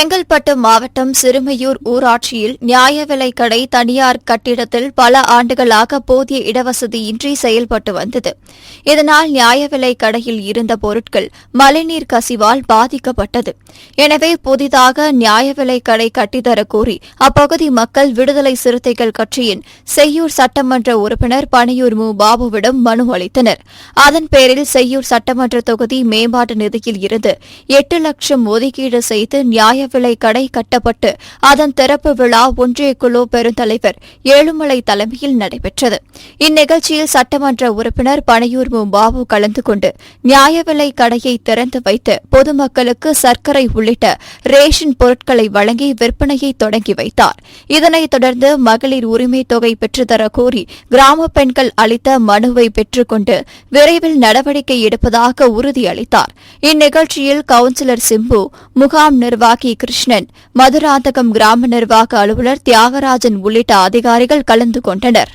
செங்கல்பட்டு மாவட்டம் சிறுமையூர் ஊராட்சியில் நியாய விலைக் கடை தனியார் கட்டிடத்தில் பல ஆண்டுகளாக போதிய இடவசதியின்றி செயல்பட்டு வந்தது. இதனால் நியாய விலைக் கடையில் இருந்த பொருட்கள் மழைநீர் கசிவால் பாதிக்கப்பட்டது. எனவே புதிதாக நியாய விலைக் கடை கட்டித்தரக் கோரி அப்பகுதி மக்கள் விடுதலை சிறுத்தைகள் கட்சியின் செய்யூர் சட்டமன்ற உறுப்பினர் பனையூர் மு. பாபுவிடம் மனு அளித்தனர். அதன் பேரில் செய்யூர் சட்டமன்ற தொகுதி மேம்பாட்டு நிதியில் இருந்து 8 லட்சம் ஒதுக்கீடு செய்து நியாய விலைக் கடை கட்டப்பட்டு அதன் திறப்பு விழா ஒன்றிய குழு பெருந்தலைவர் ஏழுமலை தலைமையில் நடைபெற்றது. இந்நிகழ்ச்சியில் சட்டமன்ற உறுப்பினர் பனையூர் மு. பாபு கலந்து கொண்டு நியாய விலைக் கடையை திறந்து வைத்து பொதுமக்களுக்கு சர்க்கரை உள்ளிட்ட ரேஷன் பொருட்களை வழங்கி விற்பனையை தொடங்கி வைத்தார். இதனைத் தொடர்ந்து மகளிர் உரிமைத் தொகை பெற்றுத்தரக் கோரி கிராம பெண்கள் அளித்த மனுவை பெற்றுக் கொண்டு விரைவில் நடவடிக்கை எடுப்பதாக உறுதியளித்தார். இந்நிகழ்ச்சியில் கவுன்சிலர் சிம்பு, முகாம் நிர்வாகி கிருஷ்ணன், மதுராந்தகம் கிராம நிர்வாக அலுவலர் தியாகராஜன் உள்ளிட்ட அதிகாரிகள் கலந்து கொண்டனர்.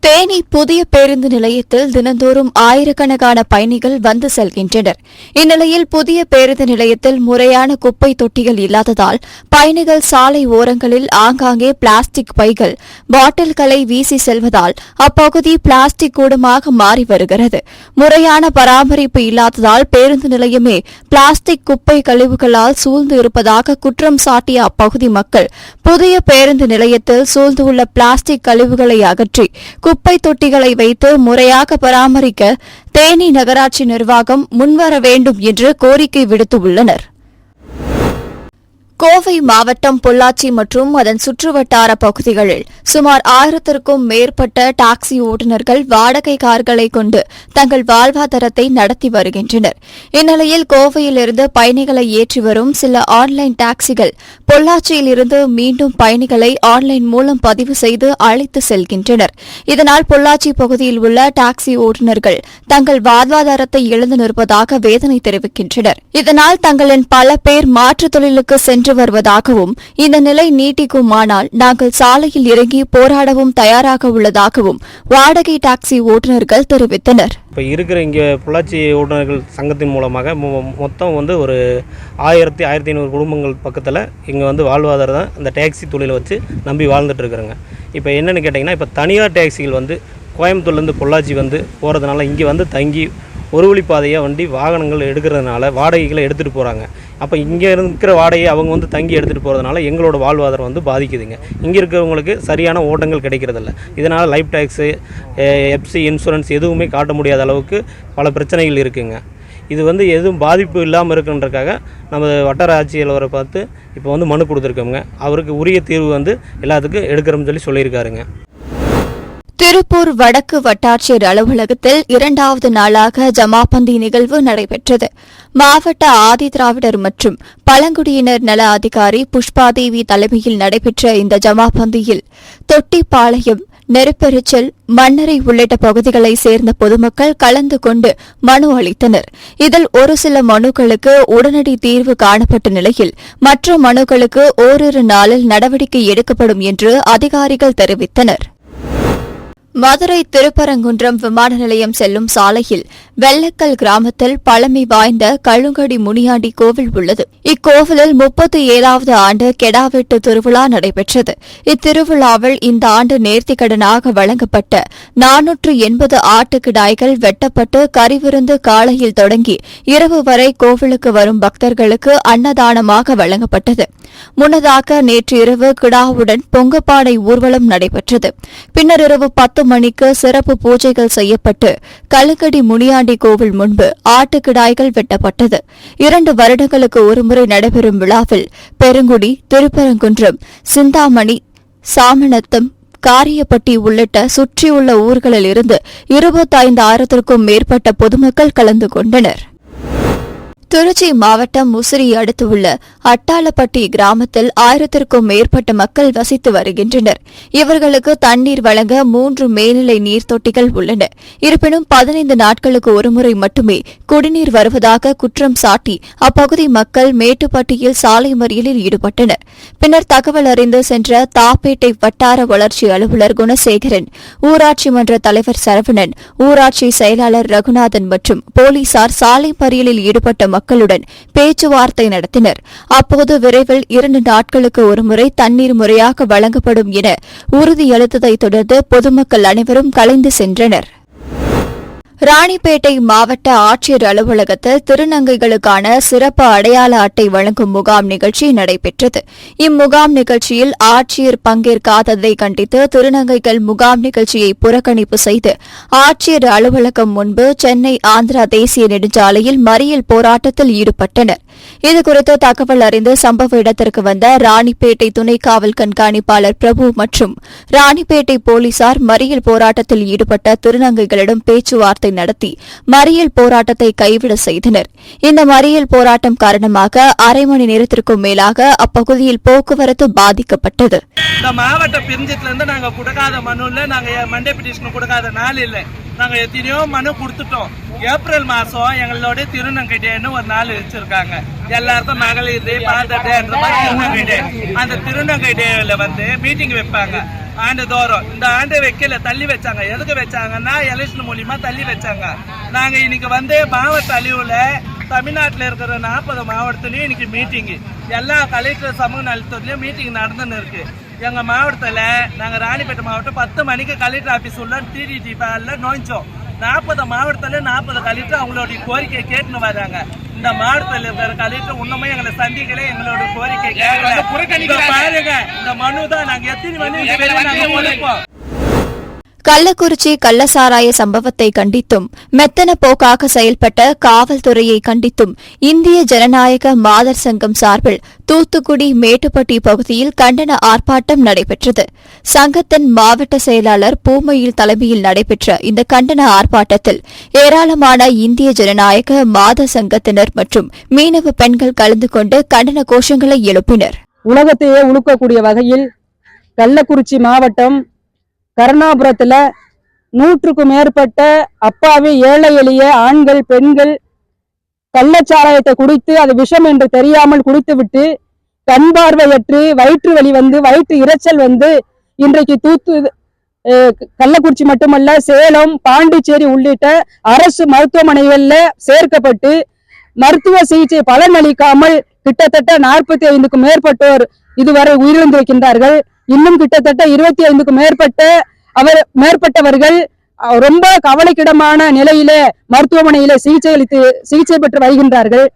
தேனி புதிய பேருந்து நிலையத்தில் தினந்தோறும் ஆயிரக்கணக்கான பயணிகள் வந்து செல்கின்றனர். இந்நிலையில் புதிய பேருந்து நிலையத்தில் முறையான குப்பை தொட்டிகள் இல்லாததால் பயணிகள் சாலை ஓரங்களில் ஆங்காங்கே பிளாஸ்டிக் பைகள், பாட்டில்களை வீசி செல்வதால் அப்பகுதி பிளாஸ்டிக் கூடமாக மாறி வருகிறது. முறையான பராமரிப்பு இல்லாததால் பேருந்து நிலையமே பிளாஸ்டிக் குப்பை கழிவுகளால் சூழ்ந்து இருப்பதாக குற்றம் சாட்டிய அப்பகுதி மக்கள் புதிய பேருந்து நிலையத்தில் சூழ்ந்துள்ள பிளாஸ்டிக் கழிவுகளை அகற்றி குப்பை தொட்டிகளை வைத்து முறையாக பராமரிக்க தேனி நகராட்சி நிர்வாகம் முன்வர வேண்டும் என்று கோரிக்கை விடுத்துள்ளனர். கோவை மாவட்டம் பொள்ளாச்சி மற்றும் அதன் சுற்றுவட்டார பகுதிகளில் சுமார் 1000க்கும் மேற்பட்ட டாக்ஸி ஓட்டுநர்கள் வாடகை கார்களை கொண்டு தங்கள் வாழ்வாதாரத்தை நடத்தி வருகின்றனர். இந்நிலையில் கோவையிலிருந்து பயணிகளை ஏற்றி வரும் சில ஆன்லைன் டாக்ஸிகள் பொள்ளாச்சியிலிருந்து மீண்டும் பயணிகளை ஆன்லைன் மூலம் பதிவு செய்து அழைத்து செல்கின்றனர். இதனால் பொள்ளாச்சி பகுதியில் உள்ள டாக்ஸி ஓட்டுநர்கள் தங்கள் வாழ்வாதாரத்தை இழந்து நிற்பதாக வேதனை தெரிவிக்கின்றனர். இதனால் தங்களின் பல பேர் மாற்றுத் தொழிலுக்கு சென்று வருவதாகவும் இந்த நிலை நீட்டிக்குமானால் நாங்கள் சாலையில் இறங்கி போராடவும் தயாராக உள்ளதாகவும் வாடகை டாக்ஸி ஓட்டுநர்கள் தெரிவித்தனர். இப்போ இருக்கிற இங்கே பொள்ளாச்சி ஓட்டுநர்கள் சங்கத்தின் மூலமாக மொத்தம் ஒரு 1500 குடும்பங்கள் பக்கத்தில் இங்கே வாழ்வாதாரம் இந்த டாக்ஸி தொழிலை வச்சு நம்பி வாழ்ந்துட்டு இருக்கிறாங்க. இப்போ என்னென்னு கேட்டிங்கன்னா, இப்போ தனியார் டாக்ஸிகள் கோயம்புத்தூர்லேருந்து பொள்ளாச்சி போகிறதுனால இங்கே தங்கி ஒரு வழிப்பாதையாக வாகனங்கள் எடுக்கிறதுனால வாடகைகளை எடுத்துகிட்டு போகிறாங்க. அப்போ இங்கே இருக்கிற வாடகையை அவங்க தங்கி எடுத்துகிட்டு போகிறதுனால எங்களோட வாழ்வாதாரம் பாதிக்குதுங்க. இங்கே இருக்கிறவங்களுக்கு சரியான ஓட்டங்கள் கிடைக்கிறதில்ல. இதனால் லைஃப் டேக்ஸு, எஃப்சி, இன்சூரன்ஸ் எதுவுமே காட்ட முடியாத அளவுக்கு பல பிரச்சனைகள் இருக்குங்க. இது எதுவும் பாதிப்பு இல்லாமல் இருக்குன்றக்காக நம்ம வட்டார ஆட்சியாளரை பார்த்து இப்போ மனு கொடுத்துருக்கோங்க. அவருக்கு உரிய தீர்வு எல்லாத்துக்கும் எடுக்கிறோம்னு சொல்லியிருக்காருங்க. திருப்பூர் வடக்கு வட்டாட்சியர் அலுவலகத்தில் 2வது நாளாக ஜமாபந்தி நிகழ்வு நடைபெற்றது. மாவட்ட ஆதிதிராவிடர் மற்றும் பழங்குடியினர் நல அதிகாரி புஷ்பாதேவி தலைமையில் நடைபெற்ற இந்த ஜமாபந்தியில் தொட்டிப்பாளையம், நெருப்பெரிச்சல், மண்ணரை உள்ளிட்ட பகுதிகளைச் சேர்ந்த பொதுமக்கள் கலந்து கொண்டு மனு அளித்தனர். இதில் ஒரு சில மனுக்களுக்கு உடனடி தீர்வு காணப்பட்ட நிலையில் மற்ற மனுக்களுக்கு ஓரிரு நாளில் நடவடிக்கை எடுக்கப்படும் என்று அதிகாரிகள் தெரிவித்தனர். மதுரை திருப்பரங்குன்றம் விமான நிலையம் செல்லும் சாலையில் வெள்ளக்கல் கிராமத்தில் பழமை வாய்ந்த கழுங்கடி முனியாண்டி கோவில் உள்ளது. இக்கோவிலில் 37வது ஆண்டு கெடாவெட்டு திருவிழா நடைபெற்றது. இத்திருவிழாவில் இந்த ஆண்டு நேர்த்திக்கடனாக வழங்கப்பட்ட 480 ஆட்டுக்கிடாய்கள் வெட்டப்பட்டு கறிவிருந்து காலையில் தொடங்கி இரவு வரை கோவிலுக்கு வரும் பக்தர்களுக்கு அன்னதானமாக வழங்கப்பட்டது. முன்னதாக நேற்று இரவு கிடாவுடன் பொங்கப்பானை ஊர்வலம் நடைபெற்றது. பின்னர் இரவு 10 மணிக்கு சிறப்பு பூஜைகள் செய்யப்பட்டு கழுங்கடி முனியாண்டி கோவில் முன்பு ஆட்டுக்கிடாய்கள் வெட்டப்பட்டது. 2 வருடங்களுக்கு ஒருமுறை நடைபெறும் விழாவில் பெருங்குடி, திருப்பரங்குன்றம், சிந்தாமணி, சாமநத்தம், காரியப்பட்டி உள்ளிட்ட சுற்றியுள்ள ஊர்களில் இருந்து 25,000க்கும் மேற்பட்ட பொதுமக்கள் கலந்து கொண்டனர். திருச்சி மாவட்டம் முசிறி அடுத்துள்ள அட்டாளப்பட்டி கிராமத்தில் 1000க்கும் மேற்பட்ட மக்கள் வசித்து வருகின்றனர். இவர்களுக்கு தண்ணீர் வழங்க 3 மேல்நிலை நீர் தொட்டிகள் உள்ளன. இருப்பினும் 15 நாட்களுக்கு ஒருமுறை மட்டுமே குடிநீர் வருவதாக குற்றம் சாட்டி அப்பகுதி மக்கள் மேட்டுப்பட்டியில் சாலை மறியலில் ஈடுபட்டனர். பின்னர் தகவல் அறிந்து சென்ற தாப்பேட்டை வட்டார வளர்ச்சி அலுவலர் குணசேகரன், ஊராட்சி மன்ற தலைவர் சரவணன், ஊராட்சி செயலாளர் ரகுநாதன் மற்றும் போலீசார் சாலை மறியலில் ஈடுபட்ட மக்களுடன் பேச்சுவார்த்தை நடத்தினர். அப்போது விரைவில் 2 நாட்களுக்கு ஒருமுறை தண்ணீர் முறையாக வழங்கப்படும் என உறுதியளித்ததைத் தொடர்ந்து பொதுமக்கள் அனைவரும் கலைந்து சென்றனர். ராணிப்பேட்டை மாவட்ட ஆட்சியர் அலுவலகத்தில் திருநங்கைகளுக்கான சிறப்பு அடையாள அட்டை வழங்கும் முகாம் நிகழ்ச்சி நடைபெற்றது. இம்முகாம் நிகழ்ச்சியில் ஆட்சியர் பங்கேற்காததை கண்டித்து திருநங்கைகள் முகாம் நிகழ்ச்சியை புறக்கணிப்பு செய்து ஆட்சியர் அலுவலகம் முன்பு சென்னை ஆந்திரா தேசிய நெடுஞ்சாலையில் மறியல் போராட்டத்தில் ஈடுபட்டனர். இதுகுறித்து தகவல் அறிந்து சம்பவ இடத்திற்கு வந்த ராணிப்பேட்டை துணை காவல் கண்காணிப்பாளர் பிரபு மற்றும் ராணிப்பேட்டை போலீசார் மறியல் போராட்டத்தில் ஈடுபட்ட திருநங்கைகளிடம் பேச்சுவார்த்தை நடத்தி மறியல் போராட்டத்தை கைவிட செய்தனர். இந்த மறியல் போராட்டம் காரணமாக அரை மணி நேரத்திற்கும் மேலாக அப்பகுதியில் போக்குவரத்து பாதிக்கப்பட்டது. இந்த மாவட்ட பிரிஞ்சத்துல இருந்து நாங்க கொடுக்காத மனுல நாங்க மண்டே பெட்டிஷன் கொடுக்காத நாள் இல்ல. நாங்க எத்தனையோ மனு கொடுத்துட்டோம். ஏப்ரல் மாசம் எங்களோட திருநங்கை டேன்னு ஒரு நாள் வச்சிருக்காங்க. எல்லாருக்கும் மகளிர் டே, ஃபாதர் டேன்ற மாதிரி திருநங்கை டே. அந்த திருநங்கை டேல வந்து மீட்டிங் வைப்பாங்க ஆண்டுதோறும். இந்த ஆண்டு வைக்கல, தள்ளி வச்சாங்க. எதுக்கு வச்சாங்கன்னா எலெக்ஷன் மூலியமா தள்ளி வச்சாங்க. நாங்க இன்னைக்கு வந்து மாவட்ட அழிவுல தமிழ்நாட்டில் இருக்கிற 40 மாவட்டத்திலயும் இன்னைக்கு மீட்டிங், எல்லா கலெக்டர் சமூக நலத்துறையிலயும் மீட்டிங் நடந்துன்னு இருக்கு. எங்க மாவட்டத்துல நாங்க ராணிப்பேட்டை மாவட்டம் 10 மணிக்கு கலெக்டர் ஆபீஸ் உள்ள டிடிடி பால்ல நோய்ச்சோம். 40 மாவட்டத்துல 40 கலெக்டர் அவங்களுடைய கோரிக்கை கேட்டுன்னு வராங்க. இந்த மாவட்டத்தில் இருக்கிற கலெக்டர் இன்னுமே எங்களை சந்திக்கல, எங்களோட கோரிக்கை கேட்கல. பாருங்க, இந்த மனு தான் நாங்க எத்தனை மணி ஒழிப்போம். கள்ளக்குறிச்சி கள்ளசாராய சம்பவத்தை கண்டித்தும் மெத்தன போக்காக செயல்பட்ட காவல்துறையை கண்டித்தும் இந்திய ஜனநாயக மாதர் சங்கம் சார்பில் தூத்துக்குடி மேட்டுப்பட்டி பகுதியில் கண்டன ஆர்ப்பாட்டம் நடைபெற்றது. சங்கத்தின் மாவட்ட செயலாளர் பூமயில் தலைமையில் நடைபெற்ற இந்த கண்டன ஆர்ப்பாட்டத்தில் ஏராளமான இந்திய ஜனநாயக மாதர் சங்கத்தினர் மற்றும் மீனவ பெண்கள் கலந்து கொண்டு கண்டன கோஷங்களை எழுப்பினர். உலகத்தையே உழுக்கக்கூடிய வகையில் கள்ளக்குறிச்சி மாவட்டம் கருணாபுரத்துல 100க்கும் மேற்பட்ட அப்பாவி ஏழை எளிய ஆண்கள் பெண்கள் கள்ளச்சாராயத்தை குடித்து அது விஷம் என்று தெரியாமல் குடித்துவிட்டு கண் பார்வையற்று வயிற்று வலி வந்து வயிற்று இரைச்சல் வந்து இன்றைக்கு கள்ளக்குறிச்சி மட்டுமல்ல சேலம், பாண்டிச்சேரி உள்ளிட்ட அரசு மருத்துவமனைகள்ல சேர்க்கப்பட்டு மருத்துவ சிகிச்சை பலனளிக்காமல் கிட்டத்தட்ட 45க்கும் மேற்பட்டோர் இதுவரை உயிரிழந்திருக்கின்றார்கள். இன்னும் கிட்டத்தட்ட 25க்கும் மேற்பட்டவர்கள் ரொம்ப கவலைக்கிடமான நிலையிலே மருத்துவமனையிலே சிகிச்சை பெற்று வருகின்றார்கள்.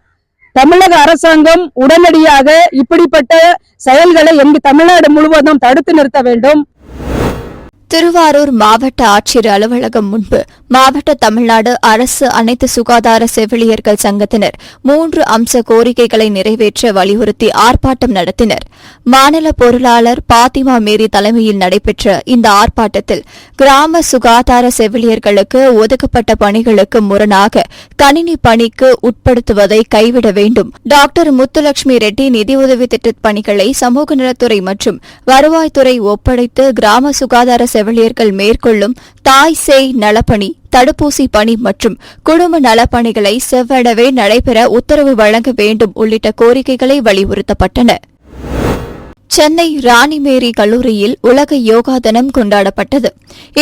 தமிழக அரசாங்கம் உடனடியாக இப்படிப்பட்ட செயல்களை தமிழ்நாடு முழுவதும் தடுத்து நிறுத்த வேண்டும். திருவாரூர் மாவட்ட ஆட்சியர் அலுவலகம் முன்பு மாவட்ட தமிழ்நாடு அரசு அனைத்து சுகாதார செவிலியர்கள் சங்கத்தினர் 3 அம்ச கோரிக்கைகளை நிறைவேற்ற வலியுறுத்தி ஆர்ப்பாட்டம் நடத்தினர். மாநில பொருளாளர் பாத்திமா மேரி தலைமையில் நடைபெற்ற இந்த ஆர்ப்பாட்டத்தில் கிராம சுகாதார செவிலியர்களுக்கு ஒதுக்கப்பட்ட பணிகளுக்கு முரணாக கணினி பணிக்கு உட்படுத்துவதை கைவிட வேண்டும், டாக்டர் முத்துலட்சுமி ரெட்டி நிதியுதவி திட்ட பணிகளை சமூக நலத்துறை மற்றும் வருவாய்த்துறை ஒப்படைத்து கிராம சுகாதார செவிலியர்கள் மேற்கொள்ளும் தாய் சேய் நலப்பணி, தடுப்பூசி பணி மற்றும் குடும்ப நலப்பணிகளை செவ்வனவே நடைபெற உத்தரவு வழங்க வேண்டும் உள்ளிட்ட கோரிக்கைகளை வலியுறுத்தப்பட்டன. சென்னை ராணிமேரி கல்லூரியில் உலக யோகா தினம் கொண்டாடப்பட்டது.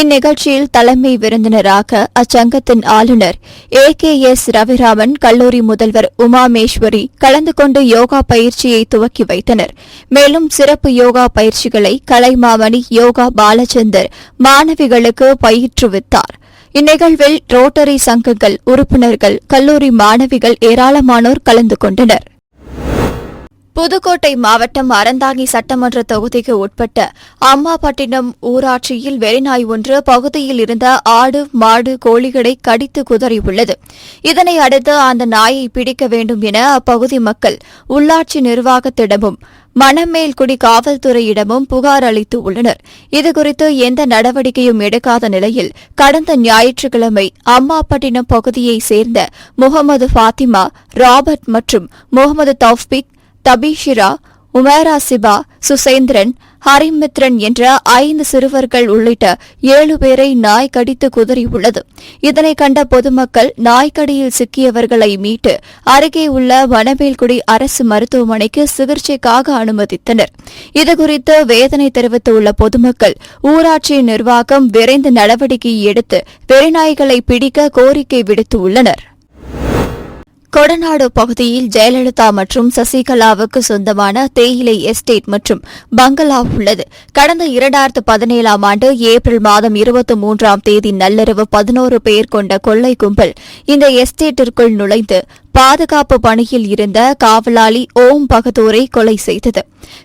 இந்நிகழ்ச்சியில் தலைமை விருந்தினராக அச்சங்கத்தின் ஆளுநர் AKS ரவிராமன், கல்லூரி முதல்வர் உமாமேஸ்வரி கலந்து கொண்டு யோகா பயிற்சியை துவக்கி வைத்தனர். மேலும் சிறப்பு யோகா பயிற்சிகளை கலைமாமணி யோகா பாலச்சந்தர் மாணவிகளுக்கு பயிற்றுவித்தார். இந்நிகழ்வில் ரோட்டரி சங்கங்கள் உறுப்பினர்கள், கல்லூரி மாணவிகள் ஏராளமானோர் கலந்து கொண்டனர். புதுக்கோட்டை மாவட்டம் அறந்தாங்கி சட்டமன்ற தொகுதிக்கு உட்பட்ட அம்மாபட்டினம் ஊராட்சியில் வெறிநாய் ஒன்று பகுதியில் இருந்த ஆடு, மாடு, கோழிகளை கடித்து குதறியுள்ளது. இதனை அடுத்து அந்த நாயை பிடிக்க வேண்டும் என அப்பகுதி மக்கள் உள்ளாட்சி நிர்வாகத்திடமும் மணமேல்குடி காவல்துறையிடமும் புகார் அளித்து உள்ளனர். இதுகுறித்து எந்த நடவடிக்கையும் எடுக்காத நிலையில் கடந்த ஞாயிற்றுக்கிழமை அம்மாபட்டினம் பகுதியைச் சேர்ந்த முகமது ஃபாத்திமா, ராபர்ட் மற்றும் முகமது தௌஃபிக், தபீஷிரா, உமேரா சிபா, சுசேந்திரன், ஹரிமித்ரன் என்ற 5 சிறுவர்கள் உள்ளிட்ட 7 பேரை நாய் கடித்து குதறியுள்ளது. இதனை கண்ட பொதுமக்கள் நாய்க்கடியில் சிக்கியவர்களை மீட்டு அருகே உள்ள வனமேல்குடி அரசு மருத்துவமனைக்கு சிகிச்சைக்காக அனுமதித்தனர். இதுகுறித்து வேதனை தெரிவித்துள்ள பொதுமக்கள் ஊராட்சி நிர்வாகம் விரைந்து நடவடிக்கை எடுத்து வெறிநாய்களை பிடிக்க கோரிக்கை விடுத்துள்ளனர். கொடநாடு பகுதியில் ஜெயலலிதா மற்றும் சசிகலாவுக்கு சொந்தமான தேயிலை எஸ்டேட் மற்றும் பங்களா உள்ளது. கடந்த 2017ஆம் ஆண்டு ஏப்ரல் மாதம் 23ஆம் தேதி நள்ளிரவு 11 பேர் கொண்ட கொள்ளை கும்பல் இந்த எஸ்டேட்டிற்குள் நுழைந்து பாதுகாப்பு பணியில் இருந்த காவலாளி ஓம் பகதூரை கொலை செய்தது.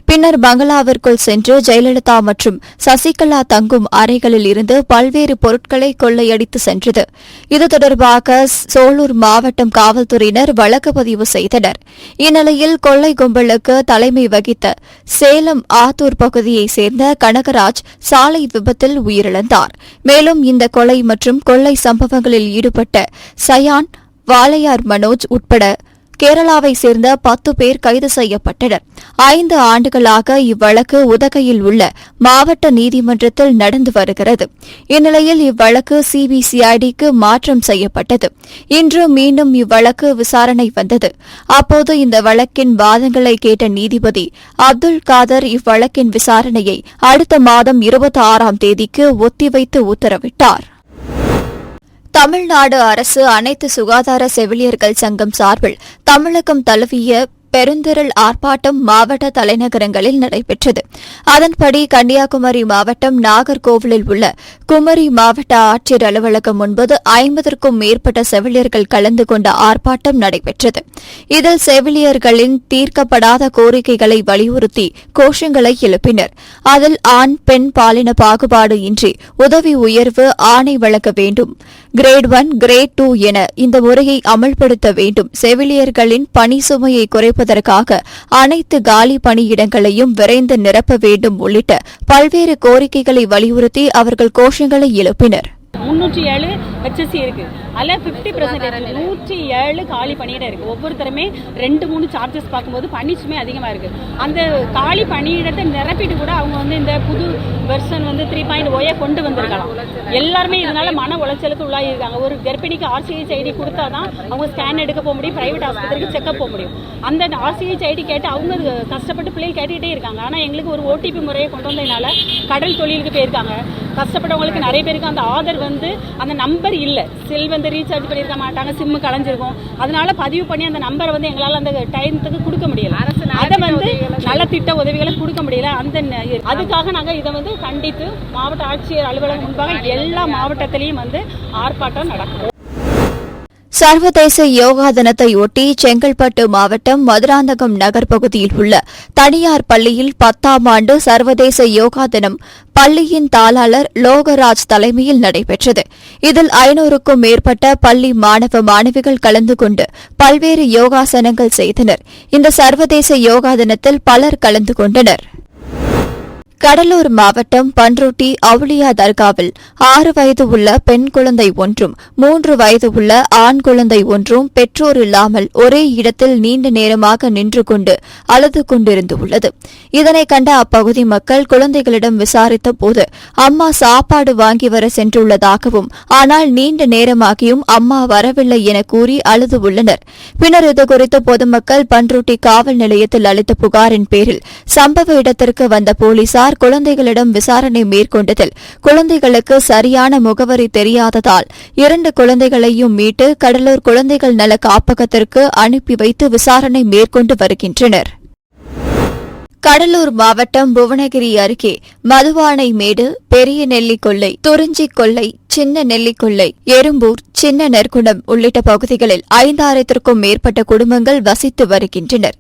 பின்னர் பங்களாவிற்குள் சென்று ஜெயலலிதா மற்றும் சசிகலா தங்கும் அறைகளில் இருந்து பல்வேறு பொருட்களை கொள்ளையடித்து சென்றது. இது தொடர்பாக சோலூர் மாவட்டம் காவல்துறையினர் வழக்கு பதிவு செய்தனர். இந்நிலையில் கொள்ளை கும்பலுக்கு தலைமை வகித்த சேலம் ஆத்தூர் பகுதியைச் சேர்ந்த கனகராஜ் சாலை விபத்தில் உயிரிழந்தார். மேலும் இந்த கொலை மற்றும் கொள்ளை சம்பவங்களில் ஈடுபட்ட சயான், வாளையார் மனோஜ் உட்பட கேரளாவை சேர்ந்த 10 பேர் கைது செய்யப்பட்டனர். 5 ஆண்டுகளாக இவ்வழக்கு உதகையில் உள்ள மாவட்ட நீதிமன்றத்தில் நடந்து வருகிறது. இந்நிலையில் இவ்வழக்கு சிபிசிஐடிக்கு மாற்றம் செய்யப்பட்டது. இன்று மீண்டும் இவ்வழக்கு விசாரணை வந்தது. அப்போது இந்த வழக்கின் வாதங்களை கேட்ட நீதிபதி அப்துல் காதர் இவ்வழக்கின் விசாரணையை அடுத்த மாதம் 26ஆம் தேதிக்கு ஒத்திவைத்து உத்தரவிட்டார். தமிழ்நாடு அரசு அனைத்து சுகாதார செவிலியர்கள் சங்கம் சார்பில் தமிழகம் தழுவிய பெருந்திரள் ஆர்ப்பாட்டம் மாவட்ட தலைநகரங்களில் நடைபெற்றது. அதன்படி கன்னியாகுமரி மாவட்டம் நாகர்கோவிலில் உள்ள குமரி மாவட்ட ஆட்சியர் அலுவலகம் முன்பு 50க்கும் மேற்பட்ட செவிலியர்கள் கலந்து கொண்ட ஆர்ப்பாட்டம் நடைபெற்றது. இதில் செவிலியர்களின் தீர்க்கப்படாத கோரிக்கைகளை வலியுறுத்தி கோஷங்களை எழுப்பினர். அதில் ஆண் பெண் பாலின பாகுபாடு இன்றி உதவி உயர்வு ஆணை வழங்க வேண்டும், கிரேட் 1, கிரேட் 2 என இந்த முறையை அமல்படுத்த வேண்டும், செவிலியர்களின் பணி சுமையை குறைப்பதற்காக அனைத்து காலி பணியிடங்களையும் விரைந்து நிரப்ப வேண்டும் உள்ளிட்ட பல்வேறு கோரிக்கைகளை வலியுறுத்தி அவர்கள் கோஷங்களை எழுப்பினர். 307 HSC இருக்கு, அதில் 50% 107 காலி பணியிடம் இருக்கு. ஒவ்வொருத்தருமே 2-3 சார்ஜஸ் பார்க்கும்போது பணிச்சுமே அதிகமாக இருக்கு. அந்த காலி பணியிடத்தை நிரப்பிட்டு கூட அவங்க இந்த புது வெர்ஷன் 3.0 கொண்டு வந்திருக்கலாம். எல்லாருமே இதனால மன உளைச்சலுக்கு உள்ளாயிருக்காங்க. ஒரு கர்ப்பிணிக்கு RCH ID கொடுத்தாதான் அவங்க ஸ்கேன் எடுக்க போக முடியும், பிரைவேட் ஆஸ்பத்திரிக்கு செக்அப் போக முடியும். அந்த RCH ID கேட்டு அவங்க கஷ்டப்பட்டு பிள்ளைகள் கேட்டுக்கிட்டே இருக்காங்க. ஆனால் எங்களுக்கு ஒரு OTP முறையை கொண்டு வந்ததுனால கடல் தொழிலுக்கு போயிருக்காங்க. கஷ்டப்பட்டவங்களுக்கு நிறைய பேருக்கு அந்த ஆதர் அந்த நம்பர் இல்லை, செல் ரீசார்ஜ் பண்ணியிருக்க மாட்டாங்க, சிம்மு கலைஞ்சிருக்கும். அதனால பதிவு பண்ணி அந்த நம்பரை எங்களால் அந்த டைத்துக்கு கொடுக்க முடியல. அதை நல்ல திட்ட உதவிகளை கொடுக்க முடியல. அதுக்காக நாங்கள் இதை கண்டித்து மாவட்ட ஆட்சியர் அலுவலகம் முன்பாக எல்லா மாவட்டத்திலையும் ஆர்ப்பாட்டம் நடக்கும். சர்வதேச யோகா தினத்தையொட்டி செங்கல்பட்டு மாவட்டம் மதுராந்தகம் நகர் பகுதியில் உள்ள தனியார் பள்ளியில் 10ஆம் ஆண்டு சர்வதேச யோகா தினம் பள்ளியின் தாளாளர் லோகராஜ் தலைமையில் நடைபெற்றது. இதில் 500க்கும் மேற்பட்ட பள்ளி மாணவ மாணவிகள் கலந்து கொண்டு பல்வேறு யோகாசனங்கள் செய்தனர். இந்த சர்வதேச யோகா தினத்தில் பலர் கலந்து கொண்டனர். கடலூர் மாவட்டம் பன்ருட்டி அவுலியா தர்காவில் 6 வயது உள்ள பெண் குழந்தை ஒன்றும் 3 வயது உள்ள ஆண் குழந்தை ஒன்றும் பெற்றோர் இல்லாமல் ஒரே இடத்தில் நீண்ட நேரமாக நின்று கொண்டு அழுது கொண்டிருந்துள்ளது. இதனை கண்ட அப்பகுதி மக்கள் குழந்தைகளிடம் விசாரித்த போது அம்மா சாப்பாடு வாங்கி வர சென்றுள்ளதாகவும், ஆனால் நீண்ட நேரமாகியும் அம்மா வரவில்லை என கூறி அழுது உள்ளனர். பின்னர் இதுகுறித்து பொதுமக்கள் பன்ருட்டி காவல் நிலையத்தில் அளித்த புகாரின் பேரில் சம்பவ இடத்திற்கு வந்த போலீசார் குழந்தைகளிடம் விசாரணை மேற்கொண்டதில் குழந்தைகளுக்கு சரியான முகவரி தெரியாததால் 2 குழந்தைகளையும் மீட்டு கடலூர் குழந்தைகள் நல காப்பகத்திற்கு அனுப்பி வைத்து விசாரணை மேற்கொண்டு வருகின்றனர். கடலூர் மாவட்டம் புவனகிரி அருகே மதுவானைமேடு, பெரிய நெல்லிக்கொல்லை, துறிஞ்சிக்கொல்லை, சின்ன நெல்லிக்கொல்லை, எறும்பூர், சின்ன நெற்குணம் உள்ளிட்ட பகுதிகளில் 5000த்திற்கும் மேற்பட்ட குடும்பங்கள் வசித்து வருகின்றனர்.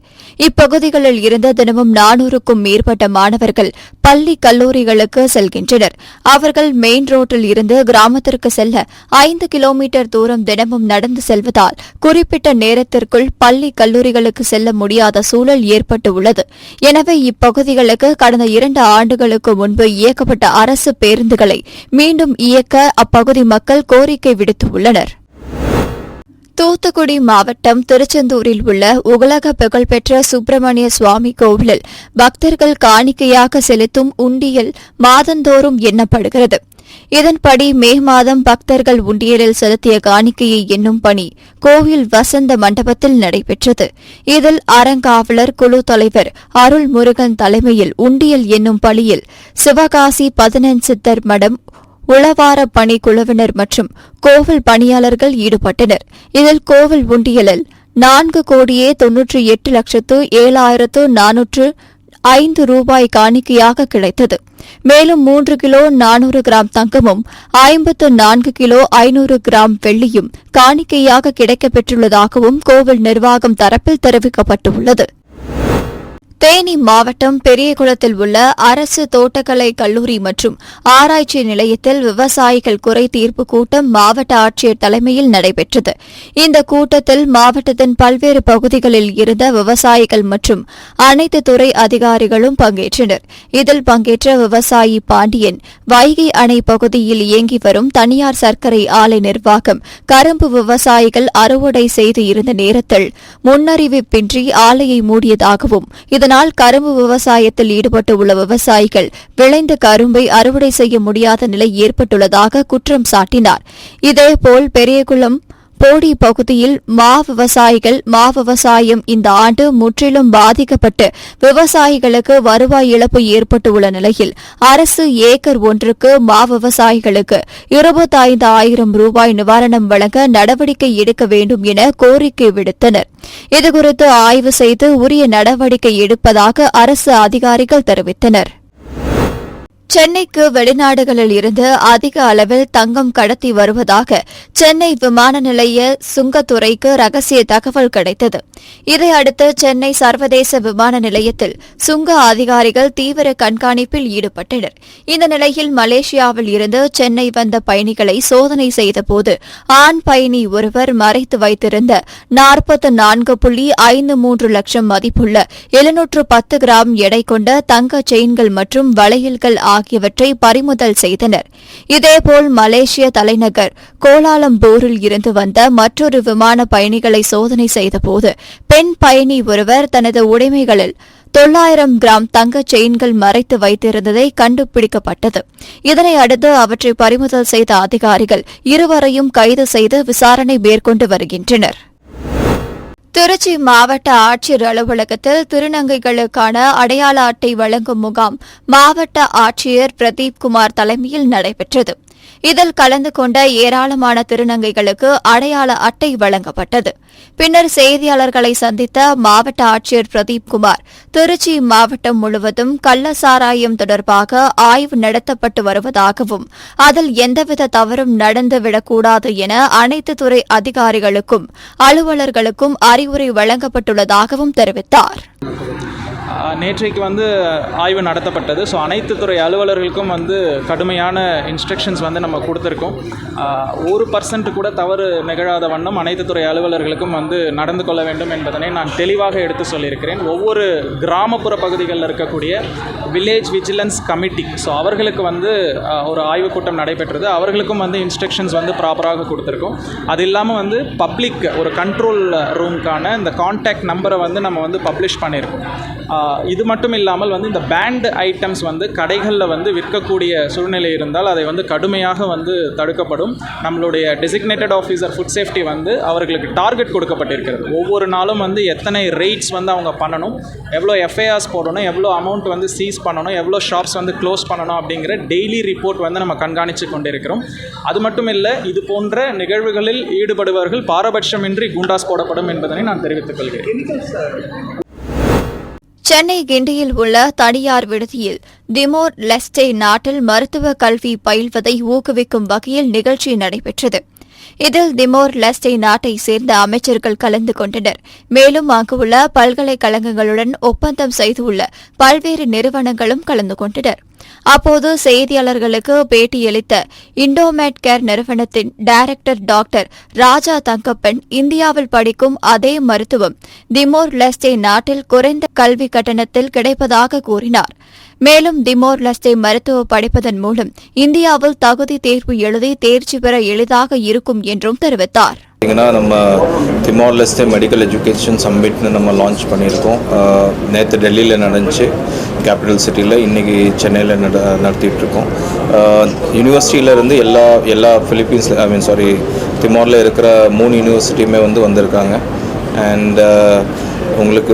இப்பகுதிகளில் இருந்து தினமும் 400க்கும் மேற்பட்ட மாணவர்கள் பள்ளி கல்லூரிகளுக்கு செல்கின்றனர். அவர்கள் மெயின் ரோட்டில் இருந்து கிராமத்திற்கு செல்ல 5 கிலோமீட்டர் தூரம் தினமும் நடந்து செல்வதால் குறிப்பிட்ட நேரத்திற்குள் பள்ளி கல்லூரிகளுக்கு செல்ல முடியாத சூழல் ஏற்பட்டுள்ளது. எனவே இப்பகுதிகளுக்கு கடந்த 2 ஆண்டுகளுக்கு முன்பு இயக்கப்பட்ட அரசு பேருந்துகளை மீண்டும் இயக்க அப்பகுதி மக்கள் கோரிக்கை விடுத்துள்ளனர். தூத்துக்குடி மாவட்டம் திருச்செந்தூரில் உள்ள உலக புகழ்பெற்ற சுப்பிரமணிய சுவாமி கோவிலில் பக்தர்கள் காணிக்கையாக செலுத்தும் உண்டியல் மாதந்தோறும் எண்ணப்படுகிறது. இதன்படி மே மாதம் பக்தர்கள் உண்டியலில் செலுத்திய காணிக்கையை எண்ணும் பணி கோவில் வசந்த மண்டபத்தில் நடைபெற்றது. இதில் அறங்காவலர் குழு தலைவர் அருள்முருகன் தலைமையில் உண்டியல் எண்ணும் பணியில் சிவகாசி 15 சித்தர் மடம் உளவார பணி குழுவினர் மற்றும் கோவில் பணியாளர்கள் ஈடுபட்டனர். இதில் கோவில் உண்டியலில் 4,98,7,405 ரூபாய் காணிக்கையாக கிடைத்தது. மேலும் 3 கிலோ 400 கிராம் தங்கமும் 54 கிலோ 500 கிராம் வெள்ளியும் காணிக்கையாக கிடைக்கப்பெற்றுள்ளதாகவும் கோவில் நிர்வாகம் தரப்பில் தெரிவிக்கப்பட்டுள்ளது. தேனி மாவட்டம் பெரியகுளத்தில் உள்ள அரசு தோட்டக்கலை கல்லூரி மற்றும் ஆராய்ச்சி நிலையத்தில் விவசாயிகள் குறை தீர்ப்பு கூட்டம் மாவட்ட ஆட்சியர் தலைமையில் நடைபெற்றது. இந்த கூட்டத்தில் மாவட்டத்தின் பல்வேறு பகுதிகளில் இருந்த விவசாயிகள் மற்றும் அனைத்து துறை அதிகாரிகளும் பங்கேற்றனர். இதில் பங்கேற்ற விவசாயி பாண்டியன், வைகை அணை பகுதியில் இயங்கி வரும் தனியார் சர்க்கரை ஆலை நிர்வாகம் கரும்பு விவசாயிகள் அறுவடை செய்து இருந்த நேரத்தில் முன்னறிவிப்பின்றி ஆலையை மூடியதாகவும் இதனால் கரும்பு விவசாயத்தில் ஈடுபட்டுள்ள விவசாயிகள் விளைந்த கரும்பை அறுவடை செய்ய முடியாத நிலை ஏற்பட்டுள்ளதாக குற்றம் சாட்டினார். இதேபோல் பெரியகுளம் போடி பகுதியில் மா விவசாயம் இந்த ஆண்டு முற்றிலும் பாதிக்கப்பட்டு விவசாயிகளுக்கு வருவாய் இழப்பு ஏற்பட்டுள்ள நிலையில் அரசு ஏக்கர் ஒன்றுக்கு மா விவசாயிகளுக்கு 25,000 ரூபாய் நிவாரணம் வழங்க நடவடிக்கை எடுக்க வேண்டும் என கோரிக்கை விடுத்தனர். இதுகுறித்து ஆய்வு செய்து உரிய நடவடிக்கை எடுப்பதாக அரசு அதிகாரிகள் தெரிவித்தனர். சென்னைக்கு வெளிநாடுகளில் இருந்து அதிக அளவில் தங்கம் கடத்தி வருவதாக சென்னை விமான நிலைய சுங்கத்துறைக்கு ரகசிய தகவல் கிடைத்தது. இதையடுத்து சென்னை சர்வதேச விமான நிலையத்தில் சுங்க அதிகாரிகள் தீவிர கண்காணிப்பில் ஈடுபட்டனர். இந்த நிலையில் மலேசியாவில் இருந்து சென்னை வந்த பயணிகளை சோதனை செய்தபோது ஆண் பயணி ஒருவர் மறைத்து வைத்திருந்த 44.53 லட்சம் மதிப்புள்ள 710 கிராம் எடை கொண்ட தங்க செயின்கள் மற்றும் வளையல்கள் ஆகியவற்றை பறிமுதல் செய்தனர். இதேபோல் மலேசிய தலைநகர் கோலாலம்பூரில் இருந்து வந்த மற்றொரு விமான பயணிகளை சோதனை செய்தபோது பெண் பயணி ஒருவர் தனது உடைமைகளில் 900 கிராம் தங்க செயின்கள் மறைத்து வைத்திருந்ததை கண்டுபிடிக்கப்பட்டது. இதனை அடுத்து அவற்றை பறிமுதல் செய்த அதிகாரிகள் இருவரையும் கைது செய்து விசாரணை மேற்கொண்டு வருகின்றனர். திருச்சி மாவட்ட ஆட்சியர் அலுவலகத்தில் திருநங்கைகளுக்கான அடையாள அட்டை வழங்கும் முகாம் மாவட்ட ஆட்சியர் பிரதீப் குமார் தலைமையில் நடைபெற்றது. இதில் கலந்து கொண்ட ஏராளமான திருநங்கைகளுக்கு அடையாள அட்டை வழங்கப்பட்டது. பின்னர் செய்தியாளர்களை சந்தித்த மாவட்ட ஆட்சியர் பிரதீப் குமார், திருச்சி மாவட்டம் முழுவதும் கள்ளசாராயம் தொடர்பாக ஆய்வு நடத்தப்பட்டு வருவதாகவும் அதில் எந்தவித தவறும் நடந்துவிடக்கூடாது என அனைத்து துறை அதிகாரிகளுக்கும் அலுவலர்களுக்கும் அறிவுரை வழங்கப்பட்டுள்ளதாகவும் தெரிவித்தார். நேற்றைக்கு ஆய்வு நடத்தப்பட்டது. ஸோ அனைத்து துறை அலுவலர்களுக்கும் கடுமையான இன்ஸ்ட்ரக்ஷன்ஸ் நம்ம கொடுத்துருக்கோம். 1% கூட தவறு நிகழாத வண்ணம் அனைத்து துறை அலுவலர்களுக்கும் நடந்து கொள்ள வேண்டும் என்பதனை நான் தெளிவாக எடுத்து சொல்லியிருக்கிறேன். ஒவ்வொரு கிராமப்புற பகுதிகளில் இருக்கக்கூடிய வில்லேஜ் விஜிலன்ஸ் கமிட்டி, ஸோ அவர்களுக்கு ஒரு ஆய்வுக் கூட்டம் நடைபெற்றது. அவர்களுக்கும் இன்ஸ்ட்ரக்ஷன்ஸ் ப்ராப்பராக கொடுத்துருக்கோம். அது இல்லாமல் பப்ளிக் ஒரு கண்ட்ரோல் ரூமுக்கான இந்த கான்டாக்ட் நம்பரை நம்ம பப்ளிஷ் பண்ணியிருக்கோம். இது மட்டும் இல்லாமல் இந்த பேண்ட் ஐட்டம்ஸ் கடைகளில் விற்கக்கூடிய சூழ்நிலை இருந்தால் அதை கடுமையாக தடுக்கப்படும். நம்மளுடைய டெசிக்னேட்டட் ஆஃபீஸர் ஃபுட் சேஃப்டி அவர்களுக்கு டார்கெட் கொடுக்கப்பட்டிருக்கிறது. ஒவ்வொரு நாளும் எத்தனை ரெய்ட்ஸ் அவங்க பண்ணணும், எவ்வளோ எஃப்ஐஆர்ஸ் போடணும், எவ்வளோ அமௌண்ட் சீஸ் பண்ணணும், எவ்வளோ ஷாப்ஸ் க்ளோஸ் பண்ணணும் அப்படிங்கிற டெய்லி ரிப்போர்ட் நம்ம கண்காணித்து கொண்டிருக்கிறோம். அது மட்டும் இல்லை, இது போன்ற நிகழ்வுகளில் ஈடுபடுபவர்கள் பாரபட்சமின்றி குண்டாஸ் போடப்படும் என்பதனை நான் தெரிவித்துக் கொள்கிறேன். சென்னை கிண்டியில் உள்ள தனியார் விடுதியில் திமோர் லெஸ்டே நாட்டில் மருத்துவ கல்வி பயில்வதை ஊக்குவிக்கும் வகையில் நிகழ்ச்சி நடைபெற்றது. இதில் திமோர் லெஸ்டே நாட்டை சேர்ந்த அமைச்சர்கள் கலந்து கொண்டனர். மேலும் அங்குள்ள பல்கலைக்கழகங்களுடன் ஒப்பந்தம் செய்துள்ள பல்வேறு நிறுவனங்களும் கலந்து கொண்டனர். அப்போது செய்தியாளர்களுக்கு பேட்டியளித்த இண்டோமேட் கேர் நிறுவனத்தின் டைரக்டர் டாக்டர் ராஜா தங்கப்பன், இந்தியாவில் படிக்கும் அதே மருத்துவம் திமோர் லெஸ்டே நாட்டில் குறைந்த கல்வி கட்டணத்தில் கிடைப்பதாக கூறினார். மேலும் திமோர் லெஸ்டே மருத்துவ படிப்பதன் மூலம் இந்தியாவில் தகுதி தேர்வு எழுதி தேர்ச்சி பெற எளிதாக இருக்கும் என்றும் தெரிவித்தார். நம்ம திமோர் லெஸ்டே மெடிக்கல் எஜுகேஷன் சம்மிட்னு நம்ம லான்ச் பண்ணியிருக்கோம். நேற்று டெல்லியில் நடந்துச்சு, கேபிட்டல் சிட்டியில். இன்றைக்கி சென்னையில் நடத்திட்டுருக்கோம். யூனிவர்சிட்டியிலேருந்து எல்லா ஃபிலிப்பீன்ஸ் திமோரில் இருக்கிற 3 யூனிவர்சிட்டியுமே வந்திருக்காங்க. அண்ட் உங்களுக்கு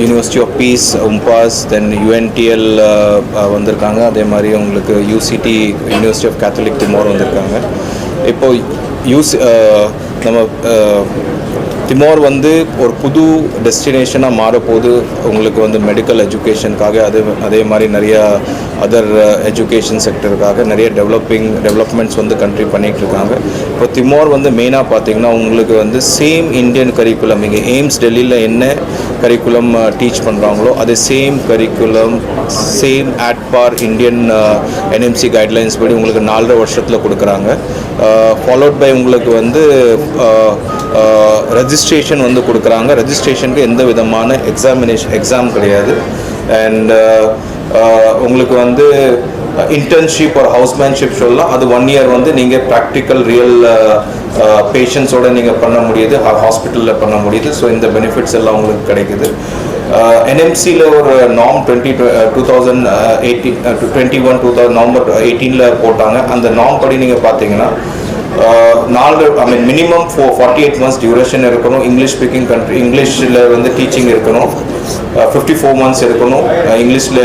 university of peace, UNPAZ, then UNTL வந்திருக்காங்க. அதே மாதிரி உங்களுக்கு UCT, university of Catholic Timor வந்திருக்காங்க. இப்போது நம்ம திமோர் வந்து ஒரு புது டெஸ்டினேஷனாக மாறப்போகுது. உங்களுக்கு வந்து மெடிக்கல் எஜுகேஷனுக்காக அதே மாதிரி நிறையா அதர் எஜுகேஷன் செக்டருக்காக நிறைய டெவலப்மெண்ட்ஸ் வந்து கண்ட்ரி பண்ணிகிட்ருக்காங்க. இப்போ திமோர் வந்து மெயினாக பார்த்தீங்கன்னா உங்களுக்கு வந்து சேம் இந்தியன் கரிக்குலம், இங்கே எய்ம்ஸ் டெல்லியில் என்ன கரிக்குலம் டீச் பண்ணுறாங்களோ அதே same curriculum, same at par Indian NMC guidelines படி உங்களுக்கு 4.5 வருஷத்தில் கொடுக்குறாங்க. ஃபாலோட் பை உங்களுக்கு வந்து ரெஜிஸ்ட்ரேஷன் வந்து கொடுக்குறாங்க. ரெஜிஸ்ட்ரேஷனுக்கு எந்த விதமான எக்ஸாம் கிடையாது. அண்ட் உங்களுக்கு வந்து இன்டர்ன்ஷிப் ஒரு ஹவுஸ்மேன்ஷிப் சொல்லலாம். அது 1 இயர் வந்து நீங்கள் ப்ராக்டிக்கல் ரியல் பேஷண்ட்ஸோடு நீங்கள் பண்ண முடியுது, ஹாஸ்பிட்டலில் பண்ண முடியுது. ஸோ இந்த பெனிஃபிட்ஸ் எல்லாம் உங்களுக்கு கிடைக்குது. என்எம்சியில் ஒரு நார்ம் 2021 நவம்பர் 18 போட்டாங்க. அந்த நார்ம் படி நீங்கள் பார்த்தீங்கன்னா மினிமம் 48 months டியூரேஷன் இருக்கணும். இங்கிலீஷ் ஸ்பீக்கிங் கண்ட்ரி, இங்கிலீஷில் வந்து டீச்சிங் இருக்கணும். 54 months இருக்கணும். இங்கிலீஷில்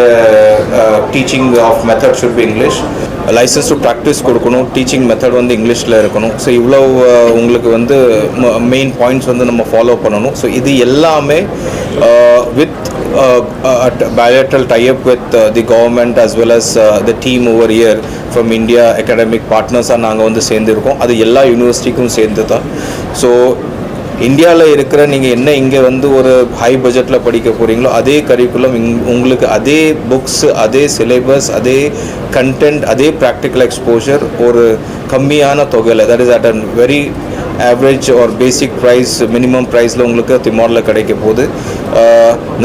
teaching of method should be English. License to practice கொடுக்கணும். டீச்சிங் மெத்தட் வந்து இங்கிலீஷில் இருக்கணும். ஸோ இவ்வளோ உங்களுக்கு வந்து மெயின் பாயிண்ட்ஸ் வந்து நம்ம ஃபாலோ பண்ணணும். ஸோ இது எல்லாமே with bilateral tie-up with the government as well as the team over here from India academic partners நாங்கள் வந்து சேர்ந்துருக்கோம். அது எல்லா யூனிவர்சிட்டிக்கும் சேர்ந்து தான். ஸோ இந்தியாவில் இருக்கிற நீங்கள் என்ன இங்கே வந்து ஒரு ஹை பட்ஜெட்டில் படிக்க போகிறீங்களோ அதே கரிக்குலம் உங்களுக்கு அதே புக்ஸ், அதே சிலபஸ், அதே கண்டென்ட், அதே ப்ராக்டிக்கல் எக்ஸ்போஷர் ஒரு கம்மியான தொகையில், that is at a very average ஒரு பேசிக் ப்ரைஸ், மினிமம் ப்ரைஸில் உங்களுக்கு திமோரில் கிடைக்க போகுது.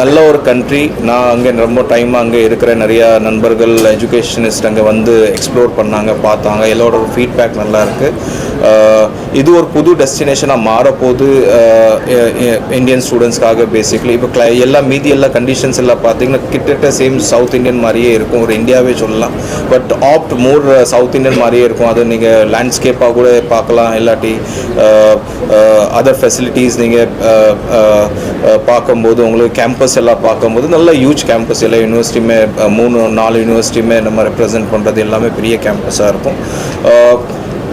நல்ல ஒரு கண்ட்ரி. நான் அங்கே ரொம்ப டைமாக அங்கே இருக்கிற நிறையா நண்பர்கள் எஜுகேஷனிஸ்ட் அங்கே வந்து எக்ஸ்ப்ளோர் பண்ணாங்க, பார்த்தாங்க. எல்லாரோட ஃபீட்பேக் நல்லா இருக்குது. இது ஒரு புது டெஸ்டினேஷனாக மாறப்போகுது இந்தியன் ஸ்டூடெண்ட்ஸ்க்காக. பேசிக்கலி இப்போ மீதி எல்லா கண்டிஷன்ஸ் எல்லாம் பார்த்தீங்கன்னா கிட்டத்தட்ட சேம் சவுத் இந்தியன் மாதிரியே இருக்கும், ஒரு இந்தியாவே சொல்லலாம். But apt more South Indian மாதிரியே இருக்கும். அது நீங்கள் லேண்ட்ஸ்கேப்பாக கூட பார்க்கலாம், இல்லாட்டி அதர் ஃபெசிலிட்டிஸ் நீங்கள் பார்க்கும்போது உங்களுக்கு கேம்பஸ் எல்லாம் பார்க்கும்போது நல்ல ஹியூஜ் கேம்பஸ். எல்லா யூனிவர்சிட்டியுமே 3-4 யூனிவர்சிட்டியுமே நம்ம ரெப்ரசென்ட் பண்ணுறது எல்லாமே பெரிய கேம்பஸாக இருக்கும்.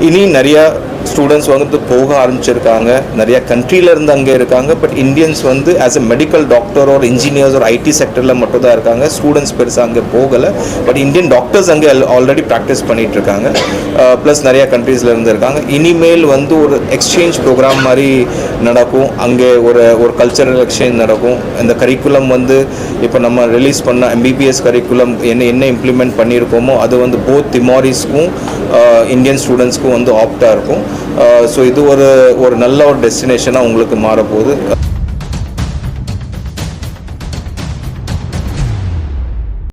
இனி நிறையா ஸ்டூடெண்ட்ஸ் வந்து போக ஆரம்பிச்சிருக்காங்க. நிறையா கண்ட்ரியிலேருந்து அங்கே இருக்காங்க. பட் இந்தியன்ஸ் வந்து ஆஸ் எ மெடிக்கல் டாக்டர் ஒரு இன்ஜினியர்ஸ் ஒரு ஐடி செக்டரில் மட்டும் தான் இருக்காங்க. ஸ்டூடெண்ட்ஸ் பெருசாக அங்கே போகலை. பட் இந்தியன் டாக்டர்ஸ் அங்கே ஆல்ரெடி ப்ராக்டிஸ் பண்ணிகிட்டு இருக்காங்க. ப்ளஸ் நிறையா கண்ட்ரீஸ்லேருந்து இருக்காங்க. இனிமேல் வந்து ஒரு எக்ஸ்சேஞ்ச் ப்ரோக்ராம் மாதிரி நடக்கும். அங்கே ஒரு கல்ச்சரல் எக்ஸ்சேஞ்ச் நடக்கும். இந்த கரிக்குலம் வந்து இப்போ நம்ம ரிலீஸ் பண்ண எம்பிபிஎஸ் கரிக்குலம் என்ன இம்ப்ளிமெண்ட் பண்ணியிருக்கோமோ அது வந்து போத் திமோரிஸ்க்கும் இந்தியன் ஸ்டூடெண்ட்ஸ்க்கும் வந்து ஆப்டாக இருக்கும். ஸோ இது ஒரு நல்ல ஒரு டெஸ்டினேஷனாக உங்களுக்கு மாறப்போகுது.